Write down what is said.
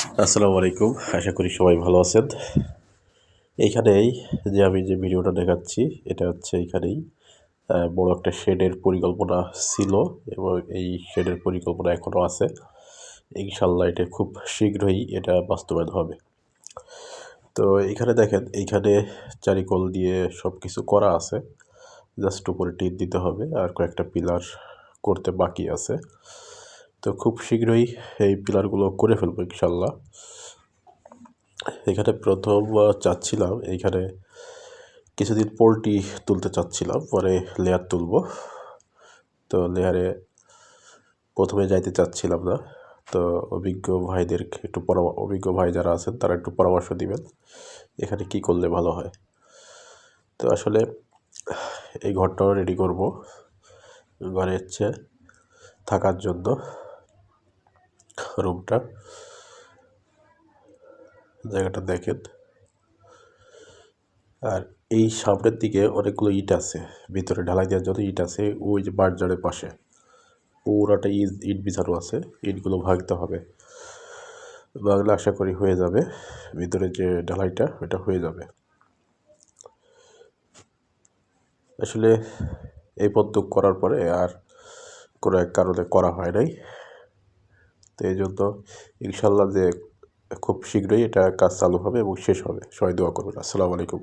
আসসালামু আলাইকুম। আশা করি সবাই ভালো আছেন। এইখানেই আমি যে ভিডিওটা দেখাচ্ছি এটা হচ্ছে এইখানেই বড় একটা শেডের পরিকল্পনা ছিল এবং এই শেডের পরিকল্পনা এখনও আছে। ইনশাআল্লাহ এটা খুব শীঘ্রই এটা বাস্তবায়ন হবে। তো এইখানে দেখেন এইখানে চারিকোল দিয়ে সব কিছু করা আছে। জাস্ট উপরে টিন দিতে হবে আর কয়েকটা পিলার করতে বাকি আছে। তো খুব শীঘ্রই এই পিলারগুলো করে ফেলবো ইনশাআল্লাহ। এখানে প্রথম চাচ্ছিলাম এইখানে কিছুদিন পোল্ট্রি তুলতে চাচ্ছিলাম, পরে লেয়ার তুলব। তো লেয়ারে প্রথমে যাইতে চাচ্ছিলাম না। তো অভিজ্ঞ ভাইদেরকে একটু অভিজ্ঞ ভাই যারা আছেন তারা একটু পরামর্শ দিবেন এখানে কি করলে ভালো হয়। তো আসলে এই ঘরটাও রেডি করব, ঘরে হচ্ছে থাকার জন্য রুমটা। জায়গাটা দেখেন, আর এই সামনের দিকে অনেকগুলো ইট আছে, ভিতরে ঢালাই দেওয়ার জন্য ইট আছে। ওই যে বারজারের পাশে পুরাটা ইট বিছানো আছে, ইটগুলো ভাঙতে হবে। ভাঙলে আশা করি হয়ে যাবে, ভিতরে যে ঢালাইটা ওটা হয়ে যাবে। আসলে এই পদ্ম করার পরে আর কোনো এক কারণে করা হয় নাই। তো এই জন্য ইনশাল্লাহ যে খুব শীঘ্রই এটা কাজ চালু হবে এবং শেষ হবে। সবাই দোয়া করবেন। আসসালামু আলাইকুম।